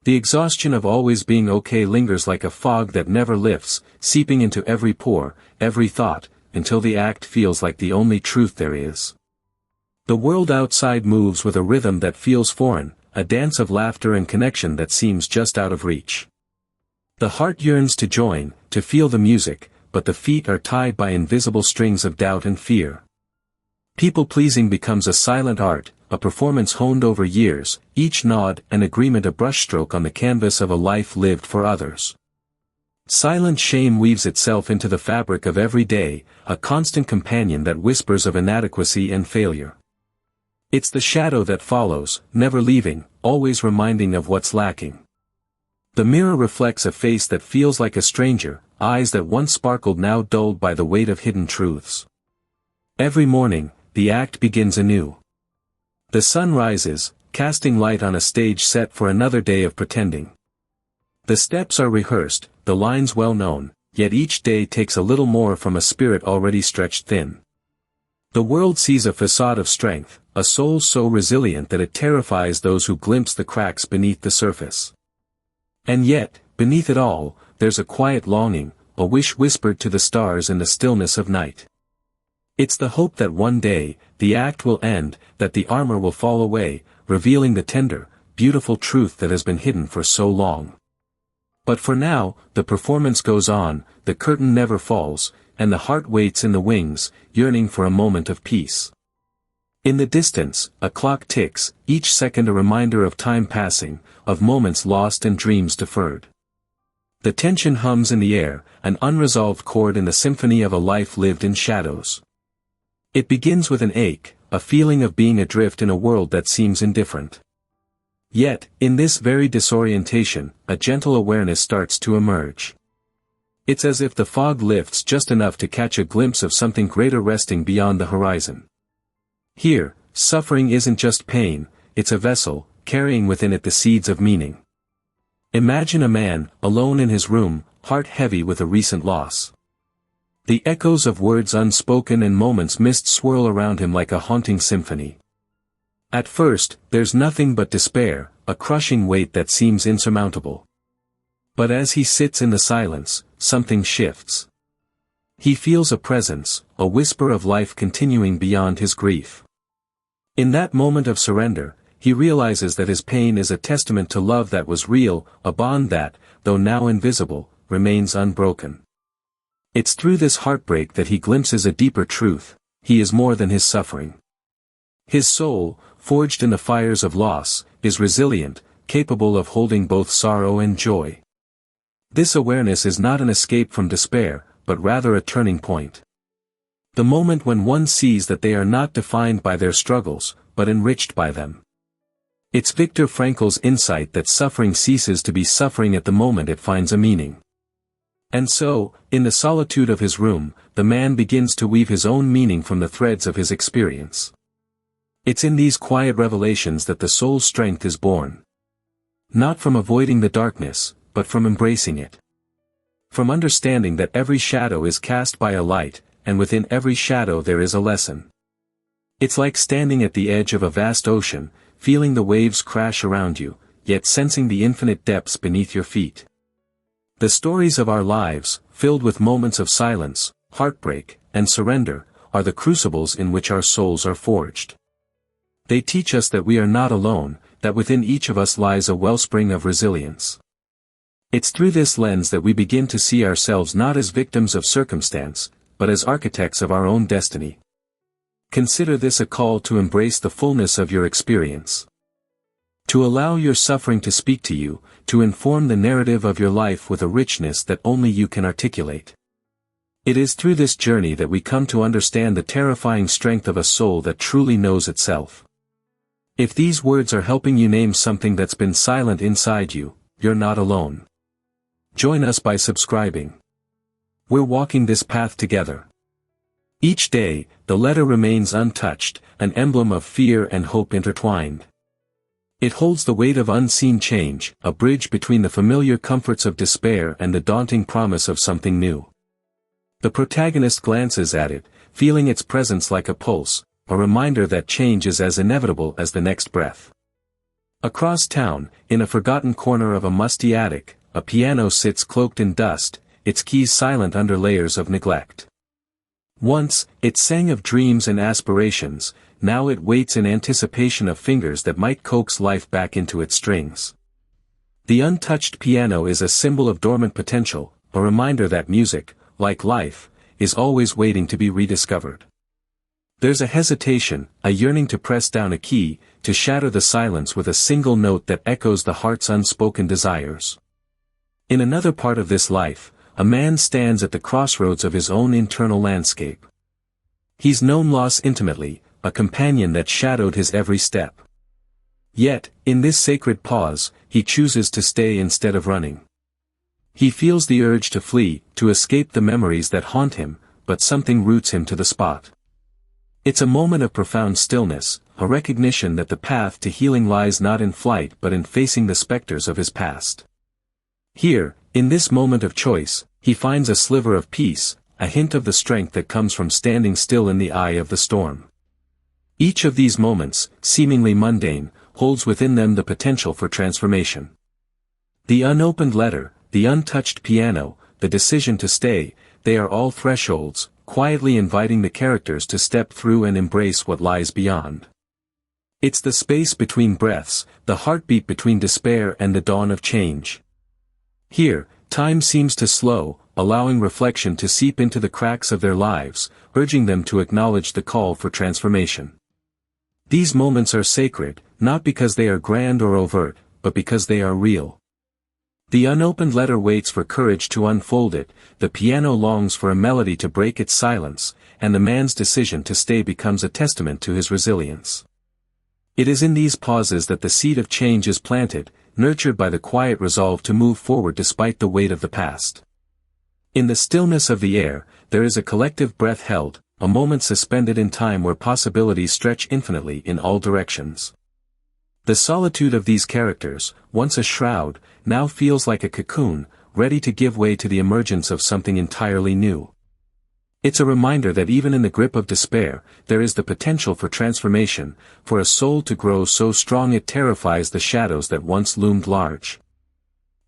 The exhaustion of always being okay lingers like a fog that never lifts, seeping into every pore, every thought, until the act feels like the only truth there is. The world outside moves with a rhythm that feels foreign, a dance of laughter and connection that seems just out of reach. The heart yearns to join, to feel the music, but the feet are tied by invisible strings of doubt and fear. People-pleasing becomes a silent art, a performance honed over years, each nod and agreement a brushstroke on the canvas of a life lived for others. Silent shame weaves itself into the fabric of every day, a constant companion that whispers of inadequacy and failure. It's the shadow that follows, never leaving, always reminding of what's lacking. The mirror reflects a face that feels like a stranger, eyes that once sparkled now dulled by the weight of hidden truths. Every morning, the act begins anew. The sun rises, casting light on a stage set for another day of pretending. The steps are rehearsed, the lines well known, yet each day takes a little more from a spirit already stretched thin. The world sees a facade of strength, a soul so resilient that it terrifies those who glimpse the cracks beneath the surface. And yet, beneath it all, there's a quiet longing, a wish whispered to the stars in the stillness of night. It's the hope that one day, the act will end, that the armor will fall away, revealing the tender, beautiful truth that has been hidden for so long. But for now, the performance goes on, the curtain never falls, and the heart waits in the wings, yearning for a moment of peace. In the distance, a clock ticks, each second a reminder of time passing, of moments lost and dreams deferred. The tension hums in the air, an unresolved chord in the symphony of a life lived in shadows. It begins with an ache, a feeling of being adrift in a world that seems indifferent. Yet, in this very disorientation, a gentle awareness starts to emerge. It's as if the fog lifts just enough to catch a glimpse of something greater resting beyond the horizon. Here, suffering isn't just pain, it's a vessel, carrying within it the seeds of meaning. Imagine a man, alone in his room, heart heavy with a recent loss. The echoes of words unspoken and moments missed swirl around him like a haunting symphony. At first, there's nothing but despair, a crushing weight that seems insurmountable. But as he sits in the silence, something shifts. He feels a presence, a whisper of life continuing beyond his grief. In that moment of surrender, he realizes that his pain is a testament to love that was real, a bond that, though now invisible, remains unbroken. It's through this heartbreak that he glimpses a deeper truth: he is more than his suffering. His soul, forged in the fires of loss, is resilient, capable of holding both sorrow and joy. This awareness is not an escape from despair, but rather a turning point. The moment when one sees that they are not defined by their struggles, but enriched by them. It's Viktor Frankl's insight that suffering ceases to be suffering at the moment it finds a meaning. And so, in the solitude of his room, the man begins to weave his own meaning from the threads of his experience. It's in these quiet revelations that the soul's strength is born. Not from avoiding the darkness, but from embracing it. From understanding that every shadow is cast by a light, and within every shadow there is a lesson. It's like standing at the edge of a vast ocean, feeling the waves crash around you, yet sensing the infinite depths beneath your feet. The stories of our lives, filled with moments of silence, heartbreak, and surrender, are the crucibles in which our souls are forged. They teach us that we are not alone, that within each of us lies a wellspring of resilience. It's through this lens that we begin to see ourselves not as victims of circumstance, but as architects of our own destiny. Consider this a call to embrace the fullness of your experience. To allow your suffering to speak to you, to inform the narrative of your life with a richness that only you can articulate. It is through this journey that we come to understand the terrifying strength of a soul that truly knows itself. If these words are helping you name something that's been silent inside you, you're not alone. Join us by subscribing. We're walking this path together. Each day, the letter remains untouched, an emblem of fear and hope intertwined. It holds the weight of unseen change, a bridge between the familiar comforts of despair and the daunting promise of something new. The protagonist glances at it, feeling its presence like a pulse, a reminder that change is as inevitable as the next breath. Across town, in a forgotten corner of a musty attic, a piano sits cloaked in dust, its keys silent under layers of neglect. Once, it sang of dreams and aspirations, now it waits in anticipation of fingers that might coax life back into its strings. The untouched piano is a symbol of dormant potential, a reminder that music, like life, is always waiting to be rediscovered. There's a hesitation, a yearning to press down a key, to shatter the silence with a single note that echoes the heart's unspoken desires. In another part of this life, a man stands at the crossroads of his own internal landscape. He's known loss intimately, a companion that shadowed his every step. Yet, in this sacred pause, he chooses to stay instead of running. He feels the urge to flee, to escape the memories that haunt him, but something roots him to the spot. It's a moment of profound stillness, a recognition that the path to healing lies not in flight but in facing the specters of his past. Here, in this moment of choice, he finds a sliver of peace, a hint of the strength that comes from standing still in the eye of the storm. Each of these moments, seemingly mundane, holds within them the potential for transformation. The unopened letter, the untouched piano, the decision to stay, they are all thresholds, quietly inviting the characters to step through and embrace what lies beyond. It's the space between breaths, the heartbeat between despair and the dawn of change. Here, time seems to slow, allowing reflection to seep into the cracks of their lives, urging them to acknowledge the call for transformation. These moments are sacred, not because they are grand or overt, but because they are real. The unopened letter waits for courage to unfold it, the piano longs for a melody to break its silence, and the man's decision to stay becomes a testament to his resilience. It is in these pauses that the seed of change is planted, nurtured by the quiet resolve to move forward despite the weight of the past. In the stillness of the air, there is a collective breath held, a moment suspended in time where possibilities stretch infinitely in all directions. The solitude of these characters, once a shroud, now feels like a cocoon, ready to give way to the emergence of something entirely new. It's a reminder that even in the grip of despair, there is the potential for transformation, for a soul to grow so strong it terrifies the shadows that once loomed large.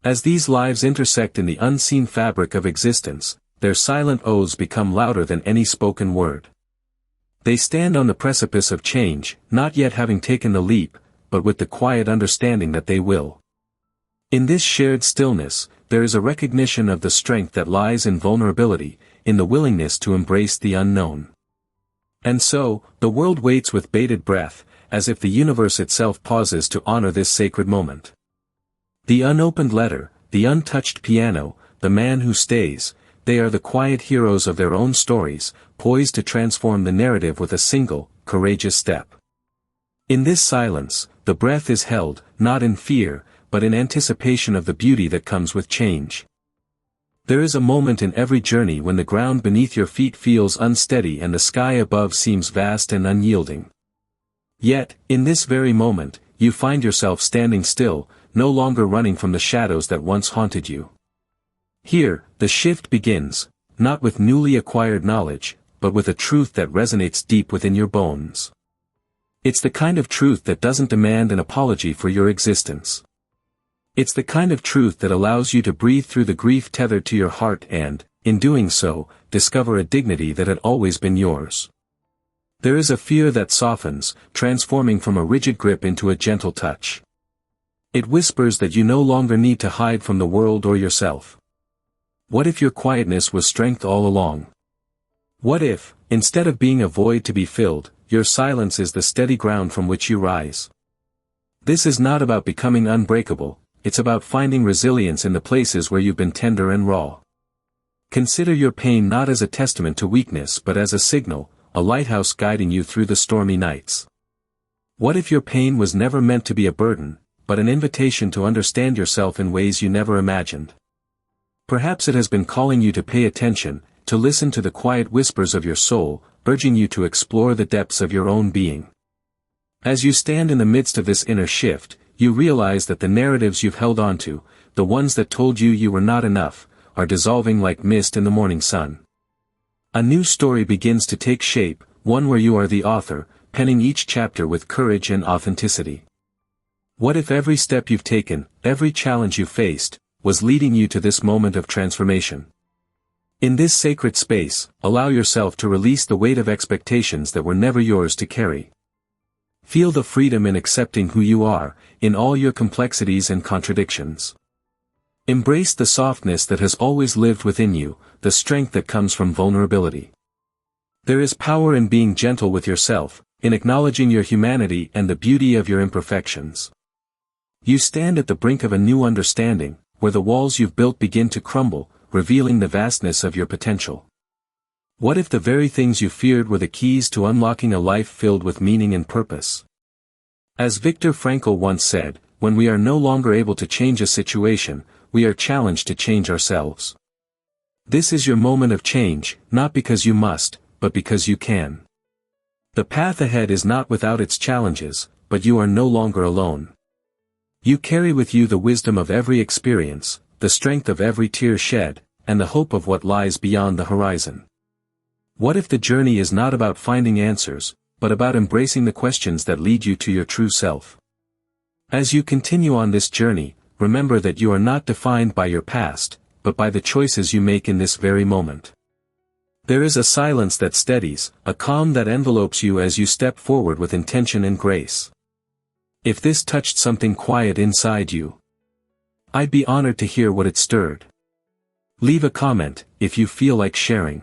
As these lives intersect in the unseen fabric of existence, their silent oaths become louder than any spoken word. They stand on the precipice of change, not yet having taken the leap, but with the quiet understanding that they will. In this shared stillness, there is a recognition of the strength that lies in vulnerability, in the willingness to embrace the unknown. And so, the world waits with bated breath, as if the universe itself pauses to honor this sacred moment. The unopened letter, the untouched piano, the man who stays, they are the quiet heroes of their own stories, poised to transform the narrative with a single, courageous step. In this silence, the breath is held, not in fear, but in anticipation of the beauty that comes with change. There is a moment in every journey when the ground beneath your feet feels unsteady and the sky above seems vast and unyielding. Yet, in this very moment, you find yourself standing still, no longer running from the shadows that once haunted you. Here, the shift begins, not with newly acquired knowledge, but with a truth that resonates deep within your bones. It's the kind of truth that doesn't demand an apology for your existence. It's the kind of truth that allows you to breathe through the grief tethered to your heart and, in doing so, discover a dignity that had always been yours. There is a fear that softens, transforming from a rigid grip into a gentle touch. It whispers that you no longer need to hide from the world or yourself. What if your quietness was strength all along? What if, instead of being a void to be filled, your silence is the steady ground from which you rise? This is not about becoming unbreakable, it's about finding resilience in the places where you've been tender and raw. Consider your pain not as a testament to weakness but as a signal, a lighthouse guiding you through the stormy nights. What if your pain was never meant to be a burden, but an invitation to understand yourself in ways you never imagined? Perhaps it has been calling you to pay attention, to listen to the quiet whispers of your soul, urging you to explore the depths of your own being. As you stand in the midst of this inner shift, you realize that the narratives you've held onto, the ones that told you you were not enough, are dissolving like mist in the morning sun. A new story begins to take shape, one where you are the author, penning each chapter with courage and authenticity. What if every step you've taken, every challenge you've faced, was leading you to this moment of transformation? In this sacred space, allow yourself to release the weight of expectations that were never yours to carry. Feel the freedom in accepting who you are, in all your complexities and contradictions. Embrace the softness that has always lived within you, the strength that comes from vulnerability. There is power in being gentle with yourself, in acknowledging your humanity and the beauty of your imperfections. You stand at the brink of a new understanding, where the walls you've built begin to crumble, revealing the vastness of your potential. What if the very things you feared were the keys to unlocking a life filled with meaning and purpose? As Viktor Frankl once said, when we are no longer able to change a situation, we are challenged to change ourselves. This is your moment of change, not because you must, but because you can. The path ahead is not without its challenges, but you are no longer alone. You carry with you the wisdom of every experience, the strength of every tear shed, and the hope of what lies beyond the horizon. What if the journey is not about finding answers, but about embracing the questions that lead you to your true self? As you continue on this journey, remember that you are not defined by your past, but by the choices you make in this very moment. There is a silence that steadies, a calm that envelopes you as you step forward with intention and grace. If this touched something quiet inside you, I'd be honored to hear what it stirred. Leave a comment, if you feel like sharing.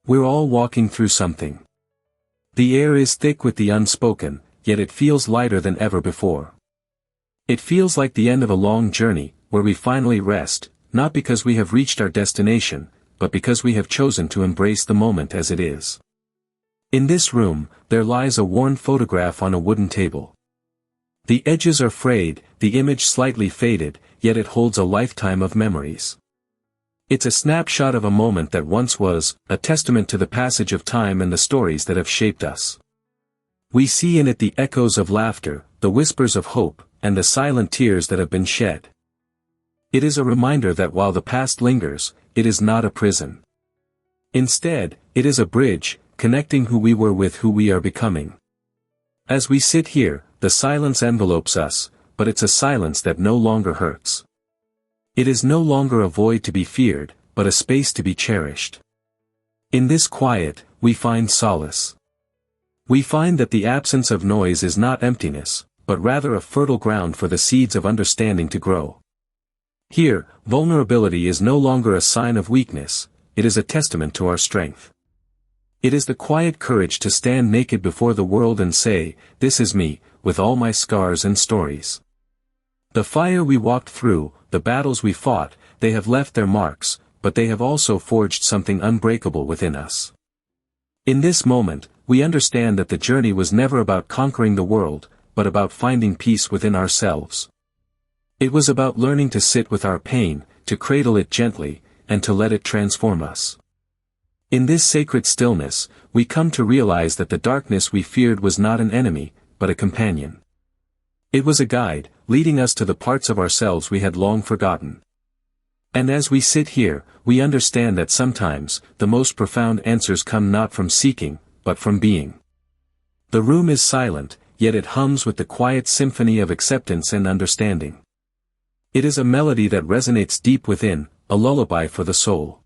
We're all walking through something. The air is thick with the unspoken, yet it feels lighter than ever before. It feels like the end of a long journey, where we finally rest, not because we have reached our destination, but because we have chosen to embrace the moment as it is. In this room, there lies a worn photograph on a wooden table. The edges are frayed, the image slightly faded, yet it holds a lifetime of memories. It's a snapshot of a moment that once was, a testament to the passage of time and the stories that have shaped us. We see in it the echoes of laughter, the whispers of hope, and the silent tears that have been shed. It is a reminder that while the past lingers, it is not a prison. Instead, it is a bridge, connecting who we were with who we are becoming. As we sit here, the silence envelopes us, but it's a silence that no longer hurts. It is no longer a void to be feared, but a space to be cherished. In this quiet, we find solace. We find that the absence of noise is not emptiness, but rather a fertile ground for the seeds of understanding to grow. Here, vulnerability is no longer a sign of weakness, it is a testament to our strength. It is the quiet courage to stand naked before the world and say, "This is me, with all my scars and stories." The fire we walked through, the battles we fought, they have left their marks, but they have also forged something unbreakable within us. In this moment, we understand that the journey was never about conquering the world, but about finding peace within ourselves. It was about learning to sit with our pain, to cradle it gently, and to let it transform us. In this sacred stillness, we come to realize that the darkness we feared was not an enemy, but a companion. It was a guide, leading us to the parts of ourselves we had long forgotten. And as we sit here, we understand that sometimes, the most profound answers come not from seeking, but from being. The room is silent, yet it hums with the quiet symphony of acceptance and understanding. It is a melody that resonates deep within, a lullaby for the soul.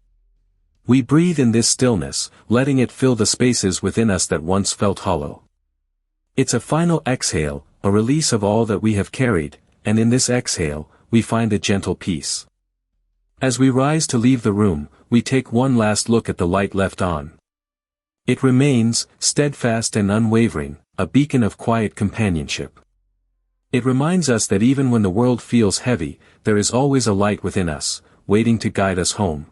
We breathe in this stillness, letting it fill the spaces within us that once felt hollow. It's a final exhale, a release of all that we have carried, and in this exhale, we find a gentle peace. As we rise to leave the room, we take one last look at the light left on. It remains, steadfast and unwavering, a beacon of quiet companionship. It reminds us that even when the world feels heavy, there is always a light within us, waiting to guide us home.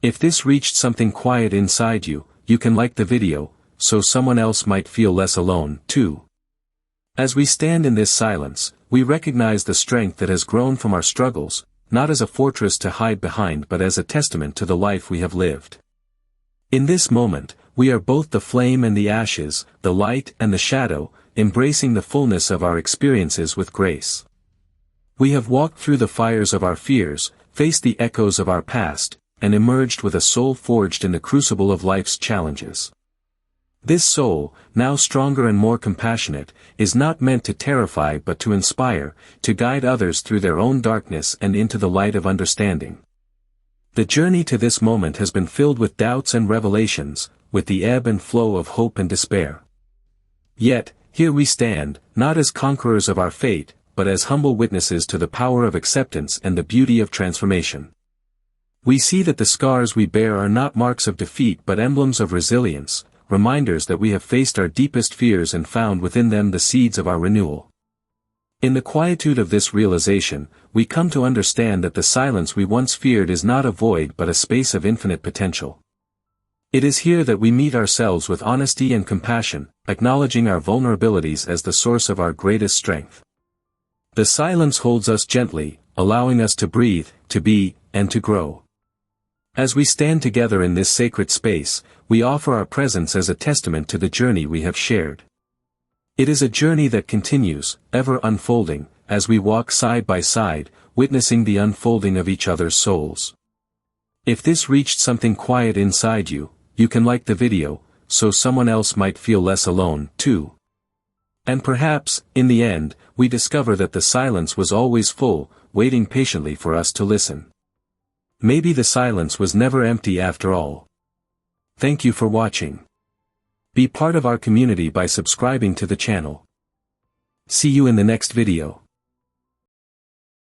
If this reached something quiet inside you, you can like the video, so someone else might feel less alone, too. As we stand in this silence, we recognize the strength that has grown from our struggles, not as a fortress to hide behind but as a testament to the life we have lived. In this moment, we are both the flame and the ashes, the light and the shadow, embracing the fullness of our experiences with grace. We have walked through the fires of our fears, faced the echoes of our past, and emerged with a soul forged in the crucible of life's challenges. This soul, now stronger and more compassionate, is not meant to terrify but to inspire, to guide others through their own darkness and into the light of understanding. The journey to this moment has been filled with doubts and revelations, with the ebb and flow of hope and despair. Yet, here we stand, not as conquerors of our fate, but as humble witnesses to the power of acceptance and the beauty of transformation. We see that the scars we bear are not marks of defeat but emblems of resilience, reminders that we have faced our deepest fears and found within them the seeds of our renewal. In the quietude of this realization, we come to understand that the silence we once feared is not a void but a space of infinite potential. It is here that we meet ourselves with honesty and compassion, acknowledging our vulnerabilities as the source of our greatest strength. The silence holds us gently, allowing us to breathe, to be, and to grow. As we stand together in this sacred space, we offer our presence as a testament to the journey we have shared. It is a journey that continues, ever unfolding, as we walk side by side, witnessing the unfolding of each other's souls. If this reached something quiet inside you, you can like the video, so someone else might feel less alone, too. And perhaps, in the end, we discover that the silence was always full, waiting patiently for us to listen. Maybe the silence was never empty after all. Thank you for watching. Be part of our community by subscribing to the channel. See you in the next video.